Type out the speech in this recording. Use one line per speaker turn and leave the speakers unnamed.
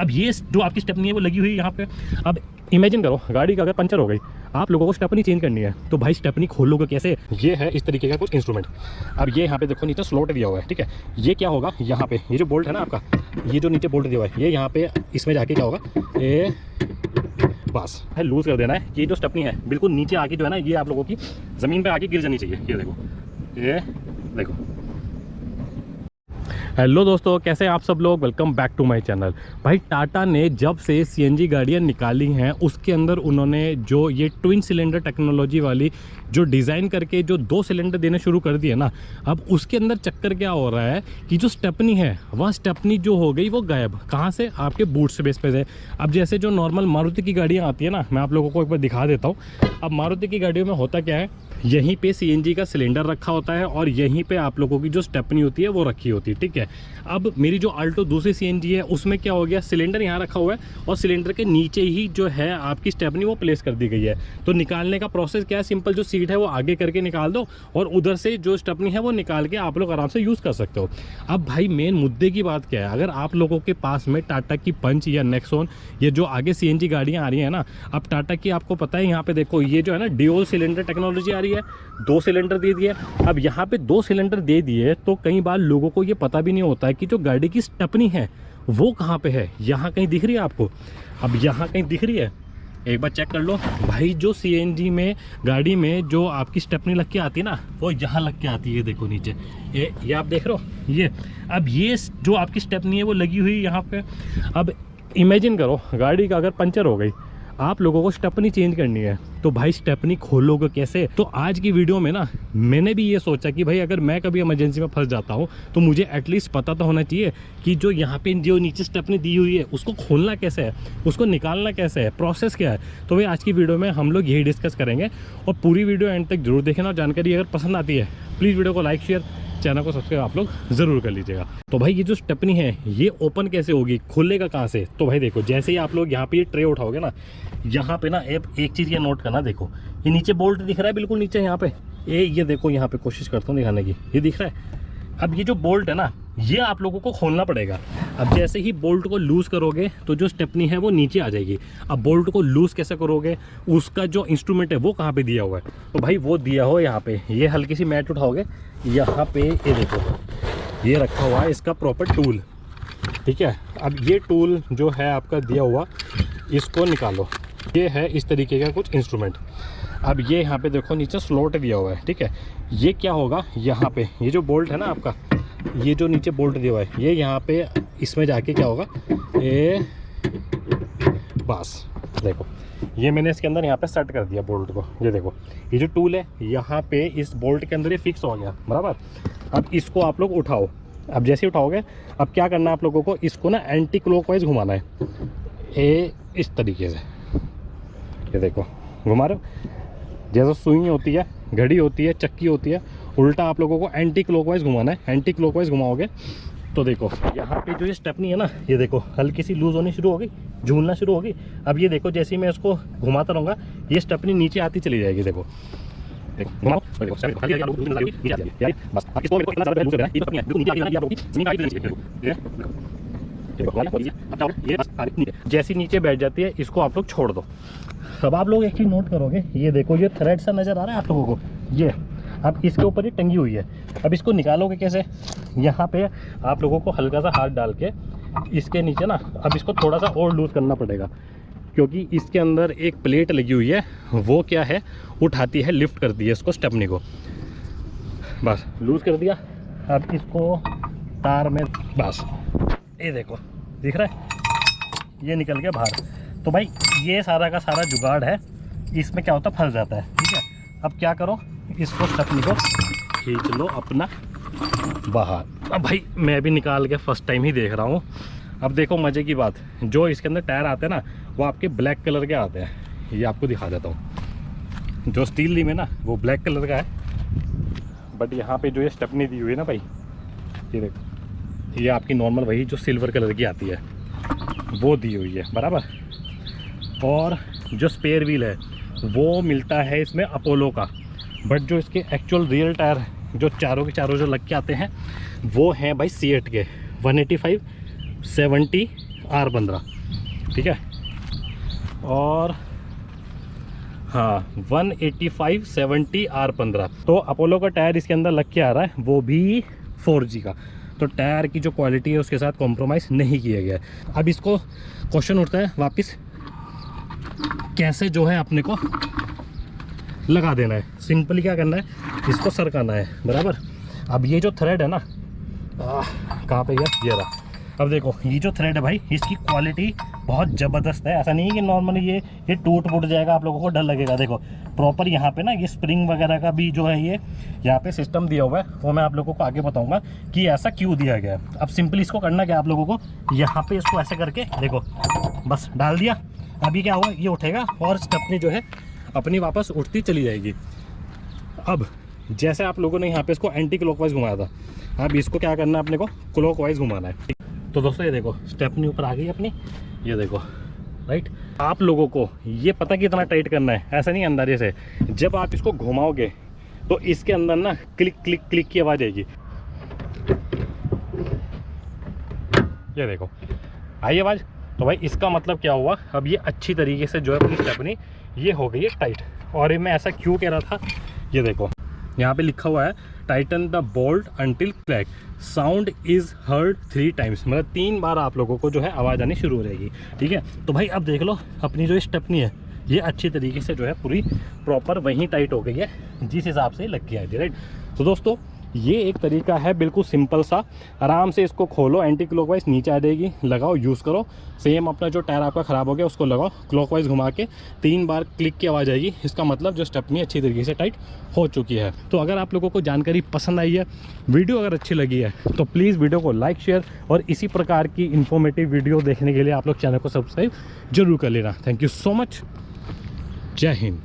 अब ये जो आपकी स्टेपनी है वो लगी हुई है यहाँ पे। अब इमेजिन करो गाड़ी का अगर पंचर हो गई, आप लोगों को स्टेपनी चेंज करनी है, तो भाई स्टेपनी खोलोगे कैसे? ये है इस तरीके का कुछ इंस्ट्रूमेंट। अब ये यहाँ पे देखो नीचे स्लॉट दिया हुआ है, ठीक है। ये क्या होगा, यहाँ पे ये जो बोल्ट है ना आपका, ये जो नीचे बोल्ट दिया हुआ है, ये यहाँ पे इसमें जाके क्या होगा, ये बस है लूज़ कर देना है। ये जो स्टेपनी है बिल्कुल नीचे आके जो है ना, ये आप लोगों की ज़मीन पे आके गिर जानी चाहिए। ये देखो, ये देखो। हेलो दोस्तों, कैसे हैं आप सब लोग? Welcome back to my channel. भाई टाटा ने जब से सीएनजी गाड़ियाँ निकाली हैं, उसके अंदर उन्होंने जो ये ट्विन सिलेंडर टेक्नोलॉजी वाली जो डिज़ाइन करके जो 2 सिलेंडर देने शुरू कर दिए ना, अब उसके अंदर चक्कर क्या हो रहा है कि जो स्टेपनी है वह स्टेपनी जो हो गई वो गायब। कहाँ से? आपके बूट स्पेस पे से। अब जैसे जो नॉर्मल मारुति की गाड़ियाँ आती है ना, मैं आप लोगों को एक बार दिखा देता हूँ। अब मारुति की गाड़ियों में होता क्या है, यहीं पे सीएनजी का सिलेंडर रखा होता है और यहीं पे आप लोगों की जो स्टेपनी होती है वो रखी होती है, ठीक है। अब मेरी जो आल्टो दूसरी सीएनजी है, उसमें क्या हो गया, सिलेंडर यहाँ रखा हुआ है और सिलेंडर के नीचे ही जो है आपकी स्टेपनी वो प्लेस कर दी गई है। तो निकालने का प्रोसेस क्या है, सिंपल जो सीट है वो आगे करके निकाल दो और उधर से जो स्टेपनी है वो निकाल के आप लोग आराम से यूज़ कर सकते हो। अब भाई मेन मुद्दे की बात क्या है, अगर आप लोगों के पास में टाटा की पंच या नेक्सॉन, ये जो आगे सीएनजी गाड़ियाँ आ रही हैं ना, अब टाटा की आपको पता है यहाँ पे देखो, ये जो है ना ड्यूल सिलेंडर टेक्नोलॉजी आ रही है, 2 सिलेंडर दे दिए। अब यहाँ पे 2 सिलेंडर दे दिए तो कई बार लोगों को ये पता भी नहीं होता है कि जो गाड़ी की स्टेपनी है वो कहाँ पे है। यहाँ कहीं दिख रही है आपको? अब यहाँ कहीं दिख रही है, एक बार चेक कर लो भाई। जो सीएनजी में गाड़ी में जो आपकी स्टेपनी लग के आती है ना, वो यहाँ लग के आती है, देखो नीचे ये आप देख रहे हो ये। अब ये जो आपकी स्टेपनी है वो लगी हुई है यहाँ पे। अब इमेजिन करो गाड़ी का अगर पंचर हो गई, आप लोगों को स्टेपनी चेंज करनी है, तो भाई स्टेपनी खोलोगे कैसे? तो आज की वीडियो में ना मैंने भी ये सोचा कि भाई अगर मैं कभी इमरजेंसी में फंस जाता हूँ तो मुझे एटलीस्ट पता तो होना चाहिए कि जो यहाँ पे जो नीचे स्टेपनी दी हुई है उसको खोलना कैसे है, उसको निकालना कैसे है, प्रोसेस क्या है। तो भाई आज की वीडियो में हम लोग यही डिस्कस करेंगे और पूरी वीडियो एंड तक जरूर देखना। जानकारी अगर पसंद आती है प्लीज़ वीडियो को लाइक, शेयर, चैनल को सब्सक्राइब आप लोग ज़रूर कर लीजिएगा। तो भाई ये जो स्टेपनी है ये ओपन कैसे होगी, खोलेगा कहाँ से? तो भाई देखो, जैसे ही आप लोग यहाँ पे ये ट्रे उठाओगे ना, यहाँ पे ना एक चीज़ ये नोट करना, देखो ये नीचे बोल्ट दिख रहा है, बिल्कुल नीचे यहाँ पे ये देखो, यहाँ पे कोशिश करता हूँ दिखाने की, ये दिख रहा है। अब ये जो बोल्ट है ना, ये आप लोगों को खोलना पड़ेगा। अब जैसे ही बोल्ट को लूज़ करोगे तो जो स्टेपनी है वो नीचे आ जाएगी। अब बोल्ट को लूज़ कैसे करोगे, उसका जो इंस्ट्रूमेंट है वो कहाँ पे दिया हुआ है? तो भाई वो दिया हो यहाँ पे, ये हल्की सी मैट उठाओगे, यहाँ पे ये देखो ये रखा हुआ है इसका प्रॉपर टूल, ठीक है। अब ये टूल जो है आपका दिया हुआ, इसको निकालो। ये है इस तरीके का कुछ इंस्ट्रूमेंट। अब ये यहाँ पे देखो नीचे स्लॉट दिया हुआ है, ठीक है। ये क्या होगा, यहाँ पे ये जो बोल्ट है ना आपका, ये जो नीचे बोल्ट दिया हुआ है, ये यहाँ पे इसमें जाके क्या होगा, ये बस देखो ये मैंने इसके अंदर यहाँ पे सेट कर दिया बोल्ट को। ये देखो ये जो टूल है यहाँ पे इस बोल्ट के अंदर ये फिक्स हो गया, बराबर। अब इसको आप लोग उठाओ। अब जैसे ही उठाओगे, अब क्या करना है आप लोगों को, इसको ना एंटी क्लॉकवाइज घुमाना है, ये इस तरीके से। ये देखो घुमा रहे हो, जैसे सुई होती है, घड़ी होती है, चक्की होती है, उल्टा आप लोगों को एंटी क्लॉकवाइज घुमाना है। एंटी क्लॉकवाइज घुमाओगे तो देखो यहाँ पे जो ये स्टेपनी है ना, ये देखो हल्की सी लूज़ होनी शुरू हो गई, झूलना शुरू हो गई। अब ये देखो जैसे ही मैं इसको घुमाता रहूँगा, ये स्टेपनी नीचे आती चली जाएगी। देखो जैसी नीचे बैठ जाती है, इसको आप लोग छोड़ दो। अब आप लोग एक चीज़ नोट करोगे, ये देखो ये थ्रेड सा नज़र आ रहा है आप लोगों को, ये अब इसके ऊपर ये टंगी हुई है। अब इसको निकालोगे कैसे? यहाँ पे आप लोगों को हल्का सा हाथ डाल के इसके नीचे ना, अब इसको थोड़ा सा और लूज़ करना पड़ेगा, क्योंकि इसके अंदर एक प्लेट लगी हुई है, वो क्या है, उठाती है, लिफ्ट करती है इसको, स्टेपनी को। बस लूज़ कर दिया। अब इसको तार में बस, ये देखो दिख रहा है, ये निकल गया बाहर। तो भाई ये सारा का सारा जुगाड़ है, इसमें क्या होता है, फंस जाता है, ठीक है। अब क्या करो, इसको स्टेपनी को खींच लो अपना बाहर। अब भाई मैं भी निकाल के फर्स्ट टाइम ही देख रहा हूँ। अब देखो मज़े की बात, जो इसके अंदर टायर आते हैं ना, वो आपके ब्लैक कलर के आते हैं। ये आपको दिखा देता हूँ, जो स्टील रिम है ना वो ब्लैक कलर का है, बट यहाँ पे जो ये स्टेपनी दी हुई है ना भाई, ये देखो ये आपकी नॉर्मल वही जो सिल्वर कलर की आती है वो दी हुई है, बराबर। और जो स्पेयर व्हील है वो मिलता है इसमें अपोलो का, बट जो इसके एक्चुअल रियल टायर जो चारों के चारों जो लग के आते हैं वो हैं भाई सीएट के 185, 70 R15, ठीक है। और हाँ 185/70 R15। तो अपोलो का टायर इसके अंदर लग के आ रहा है, वो भी 4G का। तो टायर की जो क्वालिटी है उसके साथ कॉम्प्रोमाइज़ नहीं किया गया है। अब इसको क्वेश्चन उठता है वापस, कैसे जो है अपने को लगा देना है। सिंपली क्या करना है, इसको सरकाना है बराबर। अब ये जो थ्रेड है ना, कहाँ पे गया, ये रहा। अब देखो ये जो थ्रेड है भाई, इसकी क्वालिटी बहुत ज़बरदस्त है। ऐसा नहीं है कि नॉर्मली ये टूट फूट जाएगा, आप लोगों को डर लगेगा। देखो प्रॉपर यहाँ पे ना ये स्प्रिंग वगैरह का भी जो है ये यहाँ पे सिस्टम दिया हुआ है, वो मैं आप लोगों को आगे बताऊंगा कि ऐसा क्यों दिया गया है। अब सिंपली इसको करना क्या, आप लोगों को यहाँ पे इसको ऐसे करके देखो बस डाल दिया। अभी क्या हुआ, ये उठेगा और स्टेपनी जो है अपनी वापस उठती चली जाएगी। अब जैसे आप लोगों ने यहाँ पे इसको एंटी क्लॉकवाइज घुमाया था, अब इसको क्या करना है, अपने को क्लॉकवाइज घुमाना है। तो दोस्तों ये देखो स्टेपनी ऊपर आ गई अपनी, ये देखो राइट। आप लोगों को ये पता कितना टाइट करना है, ऐसा नहीं अंदाजे से। जब आप इसको घुमाओगे तो इसके अंदर ना क्लिक क्लिक क्लिक की आवाज़ आएगी। ये देखो आई आवाज़। तो भाई इसका मतलब क्या हुआ, अब ये अच्छी तरीके से जो है अपनी स्टेपनी ये हो गई है टाइट। और ये मैं ऐसा क्यों कह रहा था, ये देखो यहाँ पे लिखा हुआ है Titan the bolt until clack sound is heard 3 times, मतलब 3 बार आप लोगों को जो है आवाज़ आनी शुरू हो जाएगी, ठीक है। तो भाई अब देख लो अपनी जो स्टेपनी है ये अच्छी तरीके से जो है पूरी प्रॉपर वहीं टाइट हो गई है जिस हिसाब से लग गया है, राइट। तो दोस्तों ये एक तरीका है बिल्कुल सिंपल सा, आराम से इसको खोलो, एंटी क्लॉकवाइज नीचे आ जाएगी, लगाओ, यूज़ करो। सेम अपना जो टायर आपका ख़राब हो गया उसको लगाओ, क्लॉकवाइज घुमा के 3 बार क्लिक की आवाज़ आएगी। इसका मतलब जो स्टेपनी अच्छी तरीके से टाइट हो चुकी है। तो अगर आप लोगों को जानकारी पसंद आई है, वीडियो अगर अच्छी लगी है, तो प्लीज़ वीडियो को लाइक शेयर और इसी प्रकार की इन्फॉर्मेटिव वीडियो देखने के लिए आप लोग चैनल को सब्सक्राइब जरूर कर लेना। Thank you so much. जय हिंद।